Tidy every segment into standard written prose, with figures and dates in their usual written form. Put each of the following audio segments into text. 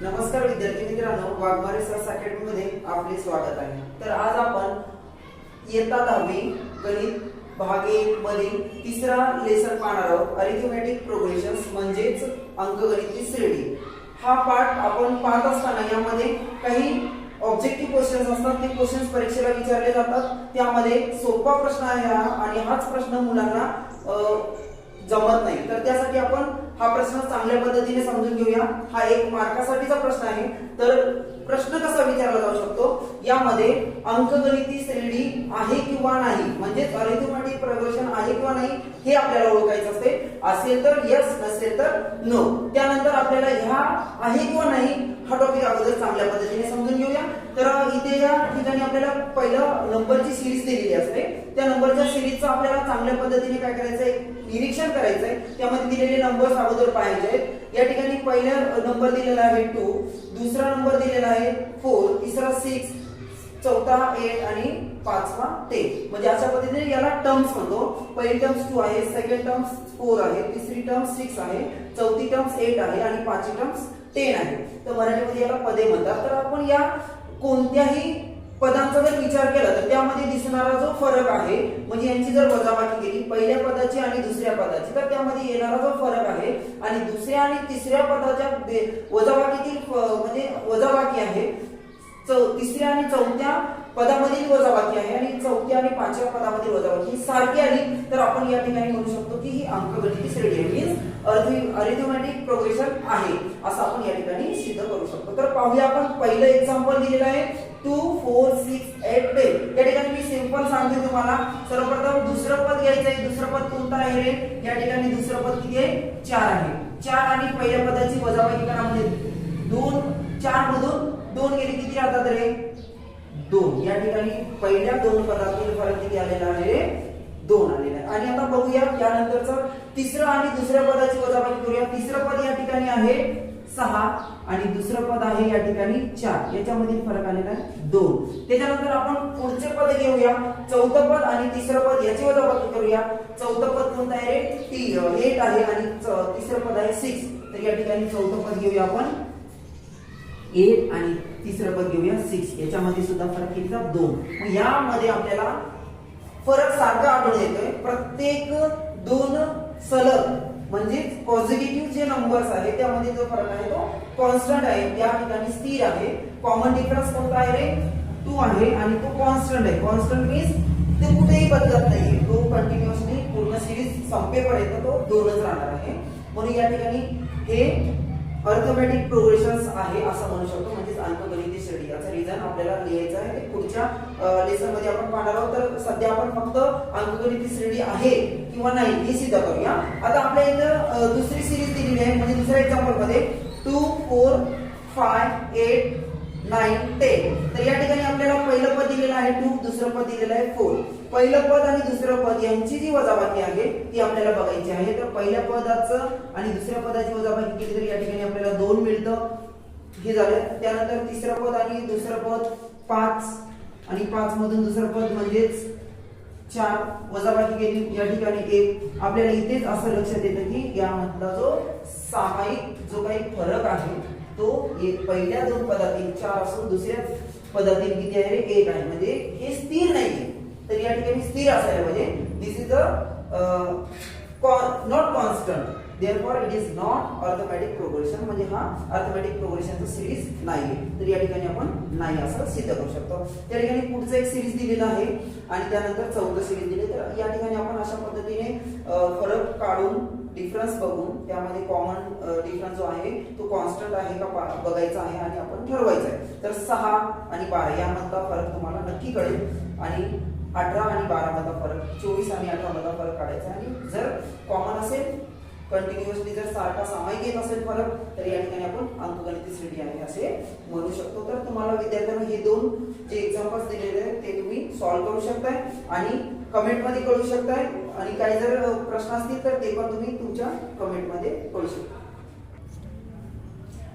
नमस्कार विद्यार्थी मित्रांनो, वाघमारे सर अकॅडमी मध्ये आपले स्वागत आहे। तर आज आपण इयत्ता 10वी गणित भाग 1 मधील तिसरा लेसन पाहणार आहोत। अरिथमेटिक प्रोग्रेशन्स म्हणजेच अंकगणिती श्रेणी। हा पाठ आपण पाहत असताना यामध्ये काही ऑब्जेक्टिव्ह क्वेश्चन्स असतात। ते क्वेश्चन्स परीक्षेला विचारले जातात। त्यामध्ये सोपा प्रश्न आहे हा आणि हाच प्रश्न मुलांना जमत नाही, तर त्यासाठी आपण हा प्रश्न चांगल्या पद्धतीने समजून घेऊया। हा 1 मार्कासाठीचा प्रश्न आहे। तर प्रश्न कसा विचारला जाऊ शकतो, यामध्ये अंकगणिती श्रेणी आहे किंवा नाही, म्हणजे अरिथमेटिक प्रोग्रेशन आहे किंवा नाही हे आपल्याला ओळखायचं असते। असेल तर यस, नसेल तर नो। त्यानंतर आपल्याला ह्या आहे किंवा नाही हा टॉपिक अगोदर चांगल्या पद्धतीने समजून घेऊया। तर इथे या ठिकाणी आपल्याला पहिलं नंबरची सिरीज दिलेली असते। त्या नंबरच्या सिरीजचं आपल्याला चांगल्या पद्धतीने काय करायचंय, निरीक्षण करायचंय। त्यामध्ये दिलेले नंबर्स अगोदर पाहायचे आहेत। या ठिकाणी पहिला नंबर दिलेला आहे 2, दुसरा नंबर दिलेला आहे 4, तिसरा 6, चौथा 8 आणि पाचवा 10। म्हणजे अशा पद्धतीने याला टर्म्स म्हणतो। पहिली टर्म्स 2 आहे, सेकंड टर्म्स 4 आहे, तिसरी टर्म्स 6 आहे, चौथी टर्म्स 8 आहे आणि पाचवी टर्म्स 10 आहे। तर मराठीमध्ये याला पदे म्हणतात। तर आपण या कोणत्याही पदांचा जर विचार केला तर त्यामध्ये दिसणारा जो फरक आहे, म्हणजे यांची जर वजाबाकी केली पहिल्या पदाची आणि दुसऱ्या पदाची, तर त्यामध्ये येणारा जो फरक आहे आणि दुसऱ्या आणि तिसऱ्या पदाच्या वजाबाकीतील म्हणजे वजाबाकी आहे, तिसऱ्या आणि चौथ्या पदामधील वजाबाकी आहे आणि चौथ्या आणि पाचव्या पदामधील वजाबाकी सारखी आली तर आपण या ठिकाणी म्हणू शकतो की ही अंकगणिती श्रेणी आहे, मीन्स अरिथमेटिक प्रोग्रेशन आहे असं आपण या ठिकाणी सिद्ध करू शकतो। तर पाहूया आपण पहिलं एक्झाम्पल दिलेलं आहे 2, 4, 6, 8, 10। या ठिकाणी मी सिंपल सांगते तुम्हाला। सर्वप्रथम दुसरं पद घ्यायचं आहे। दुसरं पद कोणतं आहे रे? या ठिकाणी दुसरं पद किती आहे? 4 आहे। 4 आणि पहिल्या पदाची वजाबाकी करा, म्हणजे 2, 4 मधून 2 गेले किती राहतात रे? 2। या ठिकाणी पहिल्या 2 पदातील फरक किती आलेला आहे? 2 आलेला आहे। आणि आता बघूया त्यानंतरचं तिसरं आणि दुसऱ्या पदाची वजाबाकी करूया। तिसरं पद या ठिकाणी आहे 6 आणि दुसरं पद आहे या ठिकाणी 4। याच्यामधील फरक आलेला आहे 2। त्याच्यानंतर आपण पुढचे पद घेऊया, चौथं पद आणि तिसरं पद याची वजाबाकी करूया। चौथं पद कोणतं आहे रे? 8 आहे आणि तिसरं पद आहे 6। तर या ठिकाणी चौथं पद घेऊया आपण 8 आणि तिसरं पद घेऊया 6। याच्यामध्ये सुद्धा फरक कितीचा? 2। मग यामध्ये आपल्याला फरक सारखा आढळून येतोय। प्रत्येक 2 सलग म्हणजे पॉझिटिव्ह जे नंबर्स आहेत त्यामध्ये जो फरक आहे तो कॉन्स्टंट आहे, त्या ठिकाणी स्थिर आहे। कॉमन डिफरन्स कोणता आहे रे? 2 आहे आणि तो कॉन्स्टंट आहे। कॉन्स्टंट मीन्स ते कुठेही बदलत नाहीये, तो कंटिन्युअसली पूर्ण सिरीज संपेपर्यंत तो 2च राहणार आहे। म्हणून या ठिकाणी हे अरिथमेटिक प्रोग्रेशन्स आहे असं म्हणू शकतो, म्हणजे अंकगणिती श्रेणी। याचा रिझन आपल्याला लिहायचा आहे, ते पुढच्या लेसन मध्ये आपण पाहणार आहोत। तर सध्या आपण फक्त अंकगणिती श्रेणी आहे किंवा नाही हे सिद्ध करूया। आता आपल्या इथं दुसरी सिरीज दिलेली आहे, म्हणजे दुसऱ्या एक्झाम्पल मध्ये 2, 4, 5, 8, 9, 10। तर या ठिकाणी आपल्याला पहिलं पद दिलेलं आहे 2, दुसरं पद दिलेलं आहे 4। पहिलं पद आणि दुसरं पद यांची जी वजाबाकी आहे ती आपल्याला बघायची आहे। तर पहिल्या पदाचं आणि दुसऱ्या पदाची वजाबाकी केली तर या ठिकाणी आपल्याला 2 मिळतं, हे झालं। त्यानंतर तिसरं पद आणि दुसरं पद 5 आणि 5 मधून दुसरं पद म्हणजेच 4 वजाबाकी केली या ठिकाणी 1। आपल्याला इथेच असं लक्षात येतं की यामधला जो सामायिक जो काही फरक आहे तो पहिल्या 2 पदातील 4 असून दुसऱ्या पदातील किती आहे रे? 1 आहे। म्हणजे हे स्थिर नाहीये, तर या ठिकाणी स्थिर असायला पाहिजे। This is not constant, therefore it is not arithmetic progression, म्हणजे हा अरिथमेटिक प्रोग्रेशनचा सिरीज नाहीये। तर या ठिकाणी आपण नाही असं सिद्ध करू शकतो। त्या ठिकाणी पुढचं एक सिरीज दिलेलं आहे आणि त्यानंतर चौथं सिरीज दिले। तर या ठिकाणी आपण अशा पद्धतीने फरक काढून डिफरन्स बघून त्यामध्ये कॉमन डिफरन्स जो आहे तो कॉन्स्टंट आहे का बघायचा आहे आणि आपण ठरवायचा आहे। तर 6 आणि 12 यामधला फरक तुम्हाला नक्की कळेल आणि 18 आणि 12 मधला फरक, 24 आणि 18 मधला फरक काढायचा आहे। आणि जर कॉमन असेल, कंटिन्युअसली जर सारखा सामायिक येत असेल फरक, तर या ठिकाणी आपण अंकगणिती श्रेणी आहे असे म्हणू शकतो। तर तुम्हाला विद्यार्थ्यांना हे 2 जे एक्झाम्पल्स दिलेले आहेत ते तुम्ही सॉल्व्ह करू शकताय आणि कमेंट मध्ये कळू शकताय। आणि काही जर प्रश्न असतील तर ते पण तुम्ही तुमच्या कमेंट मध्ये कळू शकता।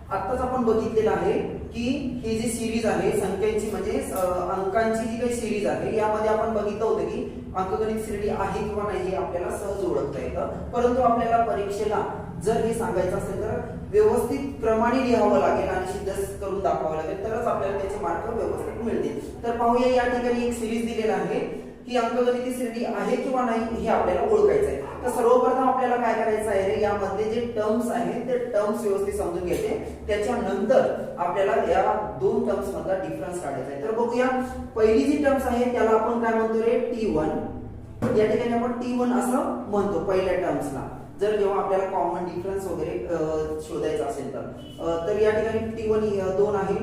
आत्ताच आपण बघितलेलं आहे की ही जी सिरीज आहे संख्यांची म्हणजे अंकांची जी काही सिरीज आहे, यामध्ये आपण बघितलं होतं की अंकगणित श्रेणी आहे किंवा नाही हे आपल्याला सहज ओळखता येतं. परंतु आपल्याला परीक्षेला जर हे सांगायचं असेल तर व्यवस्थित क्रमाने लिहावं लागेल आणि सिद्ध करून दाखवावं लागेल, तरच आपल्याला त्याचे मार्क व्यवस्थित मिळतील. तर पाहूया, या ठिकाणी एक सिरीज दिलेला आहे, ही अंकगणित श्रेणी आहे किंवा नाही हे आपल्याला ओळखायचं आहे. तर सर्वप्रथम आपल्याला काय करायचं आहे रे, यामध्ये जे टर्म्स आहेत ते टर्म्स व्यवस्थित समजून घ्यायचे. त्याच्यानंतर आपल्याला या दोन टर्म्स मधला डिफरन्स काढायचा आहे. तर बघूया, पहिली जी टर्म्स आहे त्याला आपण काय म्हणतो रे, T1. या ठिकाणी आपण T1 असं म्हणतो पहिल्या टर्म्सला, जर जेव्हा आपल्याला कॉमन डिफरन्स वगैरे शोधायचा असेल तर या ठिकाणी T1 2 आहे,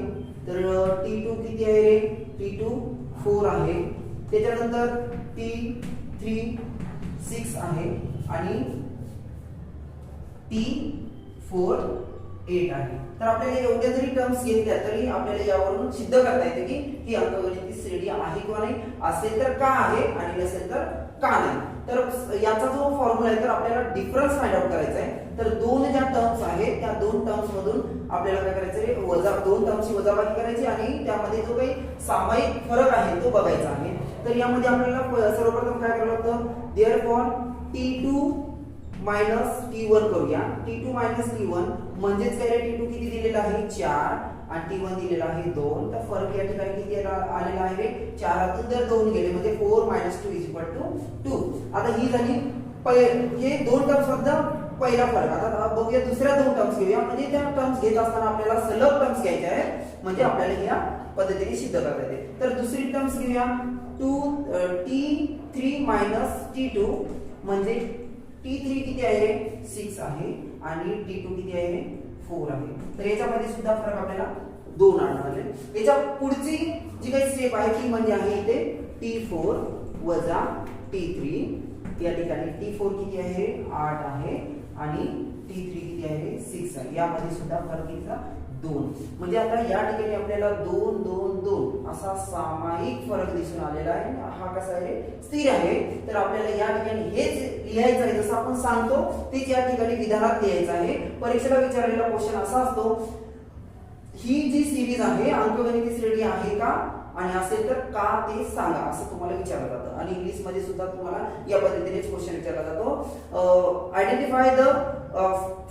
तर T2 किती आहे रे, T2 4 आहे. त्याच्यानंतर T3 6 आहे आणि T4 8 आहे. तर आपल्याला एवढ्या जरी टर्म्स घेतल्या तरी आपल्याला यावरून सिद्ध करता येते की ही अंकगणित श्रेणी आहे किंवा नाही, असेल तर का आहे आणि नसेल तर का नाही. तर याचा जो फॉर्म्युला आहे, तर आपल्याला डिफरन्स फाइंड आउट करायचा आहे. तर दोन ज्या टर्म्स आहेत त्या दोन टर्म्स मधून आपल्याला काय करायचं आहे, दोन टर्म्सची वजाबाकी करायची आणि त्यामध्ये जो काही सामायिक फरक आहे तो बघायचा आहे. तर यामध्ये आपल्याला सर्वप्रथम काय करावं लागतं, देअरफॉर T2 मायनस T1 करूया. T2 मायनस T1 म्हणजेच काय, T2 किती दिलेला आहे 4 आणि T1 दिलेला आहे 2. तर फरक या ठिकाणी किती आलेला आहे रे, 4 आतून जर 2 गेले म्हणजे 4 - 2 = 2. आता ही झाली हे दोन टर्म्स मधला पहिला फरक. आता बघूया दुसऱ्या दोन टर्म्स घेऊया, म्हणजे त्या टर्म्स घेत असताना आपल्याला सलग टर्म्स घ्यायच्या आहेत, म्हणजे आपल्याला या पद्धतीने सिद्ध करता येते. तर दुसरी टर्म्स घेऊया, T3 - T2 म्हणजे T3 किती आहे रे, 6 आहे आणि T2 किती आहे रे, 4 आहे. तर याच्यामध्ये सुद्धा फरक आपल्याला 2 आढळले. याच्या पुढची जी काही स्टेप आहे ती म्हणजे आहे इथे T4 वजा T3. या ठिकाणी T4 किती आहे, 8 आहे आणि T3 किती आहे, 6 आहे. यामध्ये सुद्धा फरक कितीचा, 2. म्हणजे आता या ठिकाणी आपल्याला 2 2 2 असा सामायिक फरक दिसून आलेला आहे. हा कसा आहे, स्थिर आहे. तर आपल्याला या ठिकाणी हेच लिहायचं आहे, जसं आपण सांगतो तेच या ठिकाणी विधानात लिहायचं आहे. परीक्षेला विचारलेला क्वेश्चन असा असतो, ही जी सिरीज आहे अंकगणित श्रेणी आहे का आणि असेल तर का ते सांगा, असं तुम्हाला विचारलं जातं. आणि इंग्लिश मध्ये सुद्धा तुम्हाला या पद्धतीनेच क्वेश्चन विचारला जातो. Identify the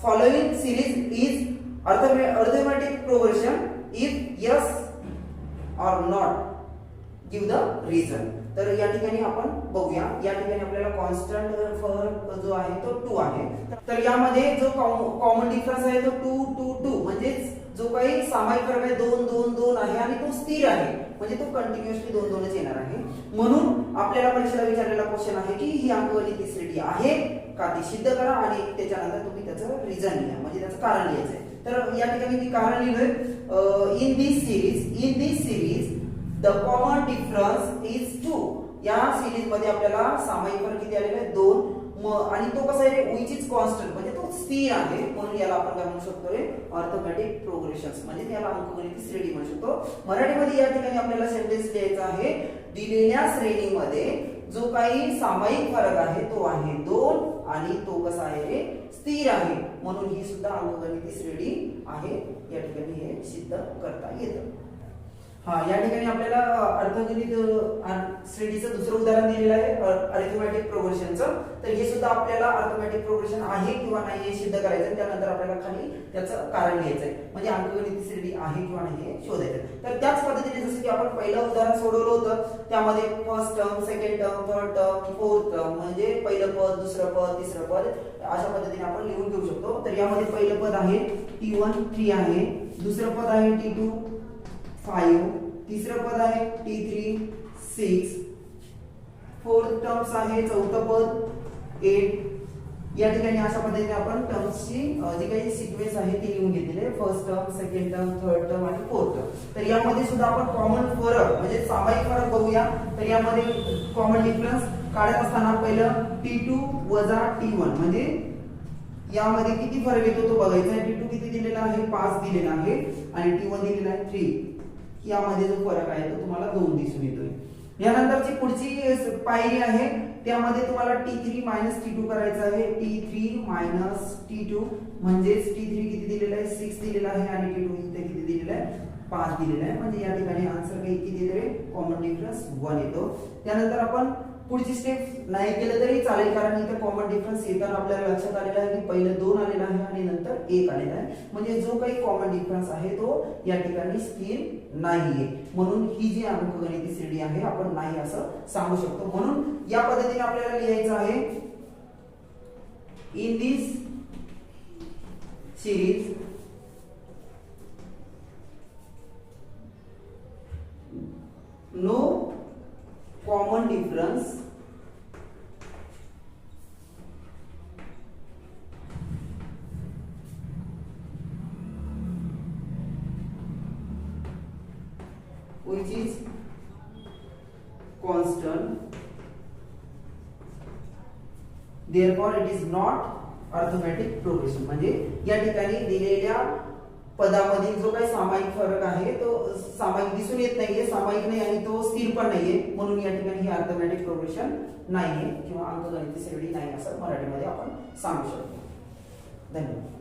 following series is arithmetic progression, if yes or not give the reason. तर या ठिकाणी आपण बघूया, या ठिकाणी आपल्याला कॉन्स्टंट फरक जो आहे तो 2 आहे. तर यामध्ये जो कॉमन डिफरन्स आहे तो 2 2 2 म्हणजे जो काही सामायिक फरक आहे 2 2 2 आहे आणि तो स्थिर आहे, म्हणजे तो कंटिन्युअसली 2 2च येणार आहे. म्हणून आपल्याला परीक्षेला विचारलेला क्वेश्चन आहे की ही अंकगणित श्रेणी आहे का ते सिद्ध करा आणि त्याच्यानंतर तुम्ही त्याचं रिझन लिहा, म्हणजे त्याचं कारण लिहायचं आहे. तर या ठिकाणी मी कारण लिहिलंय, in this series the common difference is 2. या सिरीज मध्ये आपल्याला सामायिक फरक किती आलेला आहे, 2. आणि तो कसा आहे, विच इज कॉन्स्टंट म्हणजे तो स्थिर आहे. म्हणून याला आपण काय म्हणू शकतो रे, अर्थमॅटिक प्रोग्रेशन्स, म्हणजे त्याला अंकगणित श्रेणी म्हणू शकतो. मराठीमध्ये या ठिकाणी आपल्याला सेंटेन्स लिहायचा आहे, दिलेल्या श्रेणीमध्ये जो काही सामायिक फरक आहे तो आहे 2 आणि तो कसा आहे रे, स्थिर आहे. म्हणून ही सुद्धा अंकगणित श्रेणी आहे. या ठिकाणी हे सिद्ध करता येतं. हा, या ठिकाणी आपल्याला अर्थगणित श्रेणीचं दुसरं उदाहरण दिलेलं आहे अरिथमेटिक प्रोग्रेशनचं. तर हे सुद्धा आपल्याला अरिथमेटिक प्रोग्रेशन आहे किंवा नाही हे सिद्ध करायचं आहे. त्यानंतर आपल्याला खाली त्याचं कारण लिहायचं आहे, म्हणजे अंकगणित श्रेणी आहे किंवा नाही हे शोधायचं. तर त्याच पद्धतीने जसं की आपण पहिलं उदाहरण सोडवलं होतं, त्यामध्ये first term, second term, third term, fourth term म्हणजे पहिलं पद, दुसरं पद, तिसरं पद अशा पद्धतीने आपण लिहून घेऊ शकतो. तर यामध्ये पहिलं पद आहे T1 3 आहे, दुसरं पद आहे T2 5, तिसरं पद आहे T3 6, फोर्थ टर्म्स आहे चौथं पद 8. या ठिकाणी अशा पद्धतीने आपण टर्म्सची जी काही सिक्वेन्स आहे ती लिहून घेतलेली आहे, first term, second term, third term आणि फोर्थ टर्म. तर यामध्ये सुद्धा आपण कॉमन फरक म्हणजे सामायिक फरक बघूया. तर यामध्ये कॉमन डिफरन्स काढत असताना पहिलं T2 वजा T1 म्हणजे यामध्ये किती फरक येतो तो बघायचा आहे. T2 किती दिलेला आहे, 5 दिलेला आहे आणि T1 दिलेला आहे 3. यामध्ये जो फरक आहे तो तुम्हाला 2 दिसून येतोय. यानंतरची पुढची पायरी आहे, त्यामध्ये तुम्हाला T3 - T2 करायचं आहे. T3 - T2 म्हणजेच T3 किती दिलेला आहे, 6 दिलेला आहे आणि T2 इथे किती दिलेला आहे, 5 दिलेला आहे. म्हणजे या ठिकाणी आन्सर किती दिलेला आहे, कॉमन डिफरन्स 1 येतो. त्यानंतर आपण पुढची स्टेप नाही केलं तरी चालेल, कारण इथे कॉमन डिफरन्स येताना आपल्याला लक्षात आलेला आहे की पहिलं 2 आलेला आहे आणि नंतर 1 आलेला आहे, म्हणजे जो काही कॉमन डिफरन्स आहे तो या ठिकाणी स्थिर नाहीये, म्हणून ही जी अंकगणिती श्रेणी आहे आपण नाही असं सांगू शकतो. म्हणून या पद्धतीने आपल्याला लिहायचं आहे, in this series no common difference which is constant, therefore it is not arithmetic progression. म्हणजे या ठिकाणी दिलेल्या पदामधील जो काही सामायिक फरक आहे तो सामायिक दिसून येत नाहीये, सामायिक नाही आणि तो स्थिर पण नाहीये, म्हणून या ठिकाणी ही अर्थमॅटिक प्रोग्रेशन नाहीये किंवा अंकगणिती श्रेणी नाही असं मराठीमध्ये आपण सांगू शकतो. धन्यवाद.